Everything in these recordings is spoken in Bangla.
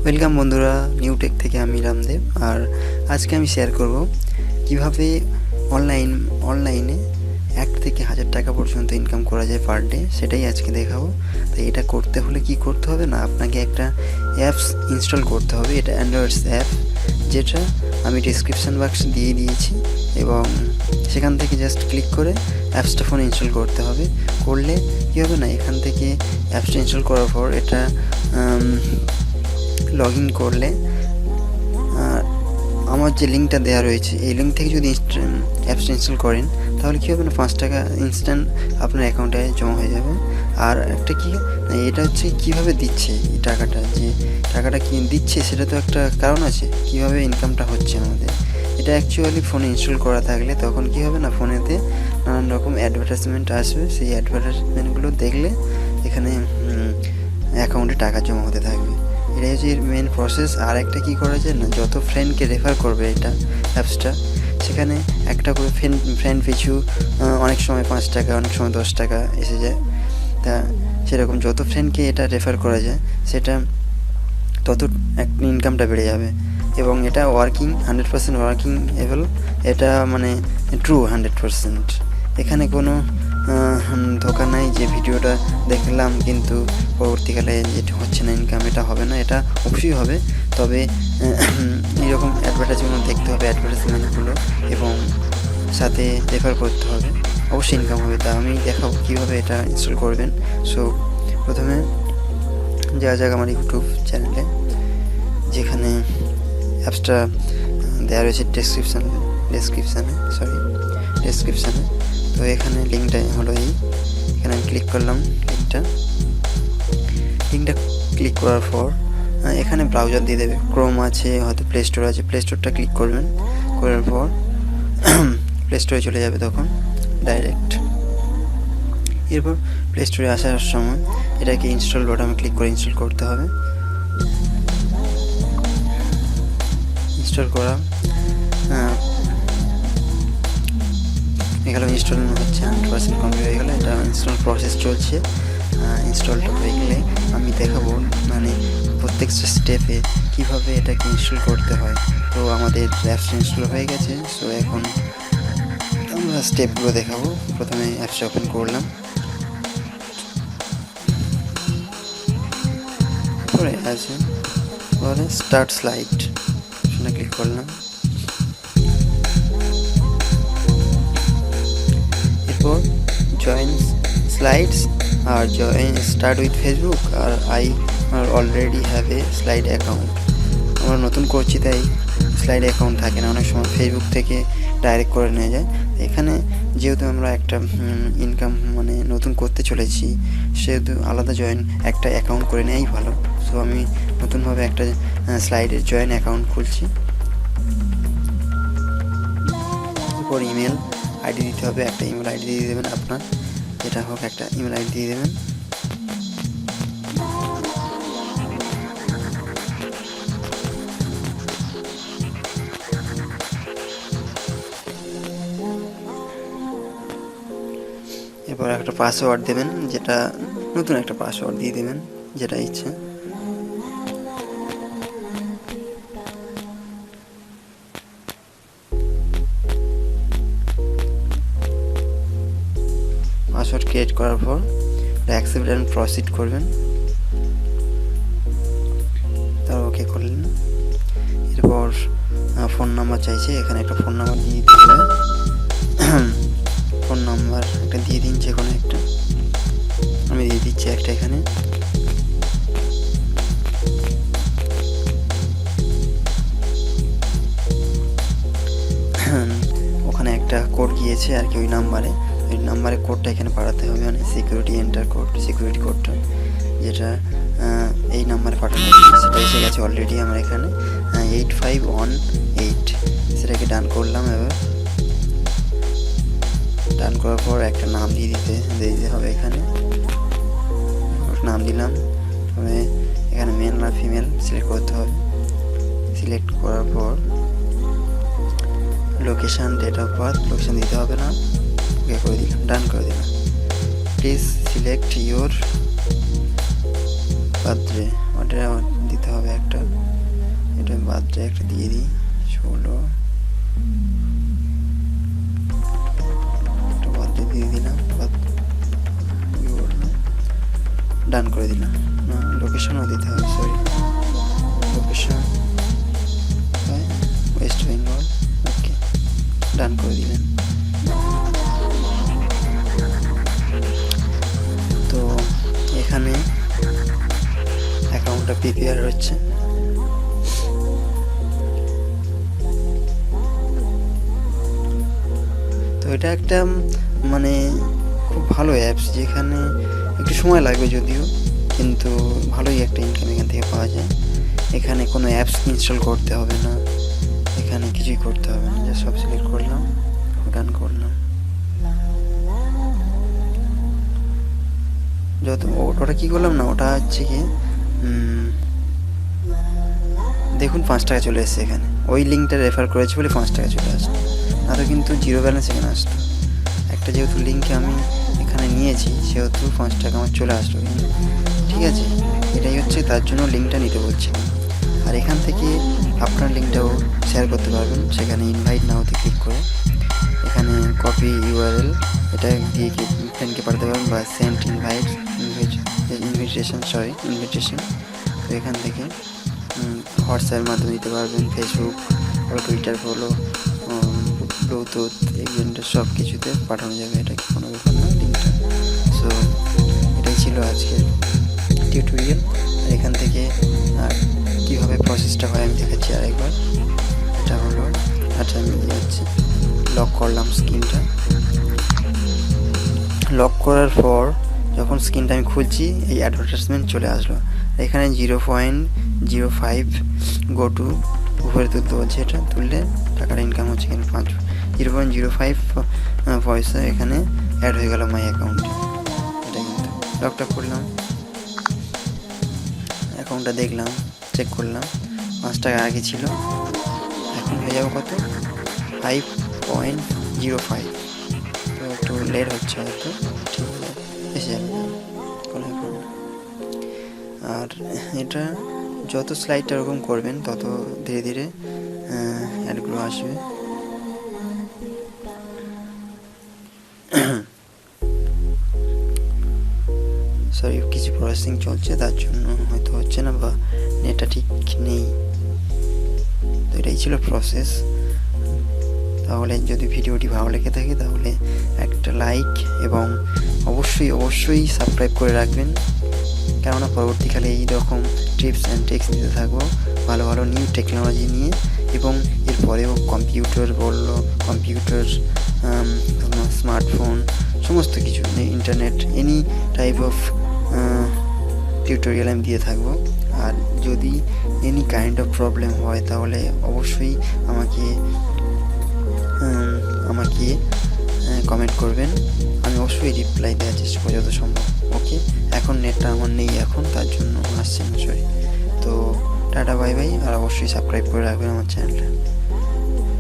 ওয়েলকাম বন্ধুরা, নিউ টেক থেকে আমি রামদেব। আর আজকে আমি শেয়ার করব কিভাবে অনলাইনে 1 থেকে 1000 টাকা পর্যন্ত ইনকাম করা যায় পার ডে, সেটাই আজকে দেখাবো। তো এটা করতে হলে কি করতে হবে না, আপনাকে একটা অ্যাপস ইনস্টল করতে হবে। এটা অ্যান্ড্রয়েডস অ্যাপ, যেটা আমি ডিসক্রিপশান বক্স দিয়ে দিয়েছি, এবং সেখান থেকে জাস্ট ক্লিক করে অ্যাপসটা ফোনে ইনস্টল করতে হবে। করলে কী হবে না, এখান থেকে অ্যাপসটা ইনস্টল করার পর এটা লগ ইন করলে আমার যে লিঙ্কটা দেওয়া রয়েছে, এই লিঙ্ক থেকে যদি অ্যাপসটা ইনস্টল করেন, তাহলে কী হবে না, 5 টাকা ইনস্ট্যান্ট আপনার অ্যাকাউন্টে জমা হয়ে যাবে। আর একটা কি, এটা হচ্ছে কীভাবে দিচ্ছে এই টাকাটা, যে টাকাটা কি দিচ্ছে সেটা তো একটা কারণ আছে, কীভাবে ইনকামটা হচ্ছে আমাদের। এটা অ্যাকচুয়ালি ফোনে ইনস্টল করা থাকলে তখন কী হবে না, ফোনেতে নানান রকম অ্যাডভার্টাইজমেন্ট আসবে। সেই অ্যাডভার্টাইজমেন্টগুলো দেখলে এখানে অ্যাকাউন্টে টাকা জমা হতে থাকবে। এটাই হচ্ছে মেন প্রসেস। আর একটা কী করা যায় না, যত ফ্রেন্ডকে রেফার করবে এটা অ্যাপসটা, সেখানে একটা করে ফ্রেন্ড পিছু অনেক সময় 5 টাকা, অনেক সময় 10 টাকা এসে যায়। তা সেরকম যত ফ্রেন্ডকে এটা রেফার করা যায়, সেটা তত ইনকামটা বেড়ে যাবে। এবং এটা 100% ওয়ার্কিং এবল, এটা মানে ট্রু 100%। এখানে কোনো ধোকা নাই যে ভিডিওটা দেখলাম কিন্তু পরবর্তীকালে যেটা হচ্ছে না ইনকাম, এটা হবে না। এটা অবশ্যই হবে, তবে এইরকম অ্যাডভার্টাইজমেন্ট দেখতে হবে, অ্যাডভার্টাইজমেন্টগুলো, এবং সাথে রেফার করতে হবে, অবশ্যই ইনকাম হবে। তা আমি দেখাবো কীভাবে এটা ইনস্টল করবেন। সো প্রথমে যাওয়া যাক আমার ইউটিউব চ্যানেলে, যেখানে অ্যাপসটা দেওয়া রয়েছে ডেসক্রিপশানে। তো এখানে লিঙ্কটা হলো এখানে আমি ক্লিক করলাম। লিঙ্কটা ক্লিক করার পর এখানে ব্রাউজার দিয়ে দেবে, ক্রোম আছে, হয়তো প্লে স্টোর আছে। প্লে স্টোরটা ক্লিক করবেন, করার পর প্লে স্টোরে চলে যাবে তখন ডাইরেক্ট। এরপর প্লে স্টোরে আসার সময় এটাকে ইনস্টল বাটনে ক্লিক করে ইনস্টল করতে হবে। ইনস্টল করা এগুলো ইনস্টল হচ্ছে, 100% কমপ্লিট হয়ে গেলো। এটা ইনস্টল প্রসেস চলছে। ইনস্টলটা হয়ে গেলে আমি দেখাবো মানে প্রত্যেকটা স্টেপে কীভাবে এটাকে ইনস্টল করতে হয়। তো আমাদের অ্যাপস ইনস্টল হয়ে গেছে। সো এখন আমরা স্টেপগুলো দেখাবো। প্রথমে অ্যাপসটা ওপেন করলাম, পরে আছে পরে স্টার্ট স্লাইড, সেটা ক্লিক করলাম। এরপর জয়েন স্লাইডস আর স্টার্ট উইথ ফেসবুক। আর I already have a slide account. আমরা নতুন করছি তাই স্লাইড অ্যাকাউন্ট থাকে না, অনেক সময় ফেসবুক থেকে ডাইরেক্ট করে নিয়ে যায়। এখানে যেহেতু আমরা একটা ইনকাম মানে নতুন করতে চলেছি, সেহেতু আলাদা একটা অ্যাকাউন্ট করে নেওয়াই ভালো। সো আমি নতুনভাবে একটা স্লাইডের জয়েন অ্যাকাউন্ট খুলছি। এরপর ইমেল আইডি দিতে হবে, একটা ইমেল আইডি দিয়ে দেবেন আপনার, যেটা হোক একটা ইমেল আইডি দিয়ে দেবেন। এরপর একটা পাসওয়ার্ড দেবেন, যেটা নতুন একটা পাসওয়ার্ড দিয়ে দেবেন, যেটা ইচ্ছা। পাসওয়ার্ড ক্রিয়েট করার পর অ্যাকসেপ্ট অ্যান্ড প্রসিড করবেন, তার ওকে করলেন। এরপর ফোন নাম্বার চাইছে, এখানে একটা ফোন নাম্বার দিয়ে দিতে হবে। ফোন নাম্বার একটা দিয়ে দিন, যে কোনো একটা। আমি দিয়ে দিচ্ছি একটা এখানে। ওখানে একটা কোড গিয়েছে আর কি ওই নাম্বারে কোডটা এখানে পাঠাতে হবে, মানে সিকিউরিটি কোডটা, যেটা এই নাম্বারে পাঠানো হয়েছে, সেটা এসে গেছে অলরেডি আমার এখানে 8518। সেটাকে ডান করলাম। এবার ডান করার পর একটা নাম দিয়ে দিতে হবে। এখানে নাম দিলাম, তবে এখানে মেল না ফিমেল সিলেক্ট করতে হবে। সিলেক্ট করার পর location, date of birth, location দিতে হবে না, ওকে করে দিলাম, ডান করে দিলাম। প্লিজ সিলেক্ট ইউর বার্থডে, ওটা দিতে হবে একটা। লাস্টে একটা দিয়ে দিই 16 একটা বাদ দিয়ে দিলাম, ডান করে দিলাম। না, লোকেশনও দিতে হবে, সরি, লোকেশন ওয়েস্ট বেঙ্গল, ওকে, ডান করে দিলেন। তো এখানে অ্যাকাউন্টটা প্রিপেয়ার হচ্ছে। তো এটা একটা মানে খুব ভালো অ্যাপস, যেখানে একটু সময় লাগবে যদিও, কিন্তু ভালোই একটা ইনকাম এখান থেকে পাওয়া যায়। এখানে কোনো অ্যাপস ইনস্টল করতে হবে না, এখানে কিছুই করতে হবে না, জাস্ট সব সিলেক্ট করলাম, ডান করলাম। যত ওটা কী করলাম না, ওটা হচ্ছে কি দেখুন 5 টাকা চলে এসছে এখানে, ওই লিঙ্কটা রেফার করেছি বলে 5 টাকা চলে আসতো, আর কিন্তু জিরো ব্যালেন্স এখানে আসতো। একটা যেহেতু লিঙ্কে আমি এখানে নিয়েছি সেহেতু 5 টাকা আমার চলে আসলো, ঠিক আছে। এটাই হচ্ছে তার জন্য লিঙ্কটা নিতে বলছিলাম। আর এখান থেকে আপনার লিঙ্কটাও শেয়ার করতে পারবেন, সেখানে ইনভাইট নাওতে ক্লিক করে এখানে কপি ইউআরএল এটা দিয়ে কি ফ্রেন্ডকে পাঠাতে পারবেন, বা সেন্ড ইনভিটেশন। তো এখান থেকে হোয়াটসঅ্যাপের মাধ্যমে দিতে পারবেন, ফেসবুক বা টুইটার ফলো, ব্লুটুথ, এগুলো সব কিছুতে পাঠানো যাবে, এটা কি কোনো ব্যাপার না লিঙ্কটা। সো এটাই ছিল আজকের টিউটোরিয়াল। আর এখান থেকে কীভাবে প্রসেসটা হয় আমি দেখাচ্ছি আরেকবার। এটা হলো, আচ্ছা আমি যাচ্ছি, লক করলাম স্ক্রিনটা। লক করার পর যখন স্ক্রিনটা আমি খুলছি এই অ্যাডভার্টাইজমেন্ট চলে আসলো। এখানে 0.05 গো টু উপরে তুলতে বলছে, এটা তুললে টাকার ইনকাম হচ্ছে এখানে 0.05 পয়সা এখানে অ্যাড হয়ে গেল মাই অ্যাকাউন্টে। এটা কিন্তু লকটা করলাম, অ্যাকাউন্টটা দেখলাম, চেক করলাম, 5 টাকা আগে ছিল, এখন হয়ে যাবে কত, 5.05। তো একটু লেট হচ্ছে হয়তো, ঠিক আছে, এসে যাবে, কোনো ব্যাপার না। আর এটা যত স্লাইডটা এরকম করবেন তত ধীরে ধীরে অ্যাডগুলো আসবে। সরি, কিছু প্রসেসিং চলছে, তার জন্য হয়তো হচ্ছে না, বা নেটটা ঠিক নেই। তো এটাই ছিল প্রসেস। তাহলে যদি ভিডিওটি ভালো লেগে থাকে তাহলে একটা লাইক এবং অবশ্যই সাবস্ক্রাইব করে রাখবেন, কেননা পরবর্তীকালে এই রকম টিপস অ্যান্ড ট্রিক্স দিতে থাকবো, ভালো ভালো নিউ টেকনোলজি নিয়ে। এবং এরপরেও কম্পিউটার, স্মার্টফোন, সমস্ত কিছু, internet, any type of tutorial আমি দিয়ে থাকবো। আর যদি এনি কাইন্ড অফ প্রবলেম হয় তাহলে অবশ্যই আমাকে কমেন্ট করবেন, আমি অবশ্যই রিপ্লাই দেওয়ার চেষ্টা করব যত সম্ভব। ওকে, এখন নেটটা আমার নেই এখন, তার জন্য আসছে না, সরি। তো টাটা, বাই বাই, আর অবশ্যই সাবস্ক্রাইব করে রাখবেন আমার চ্যানেলটা।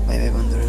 বাই বাই বন্ধুরা।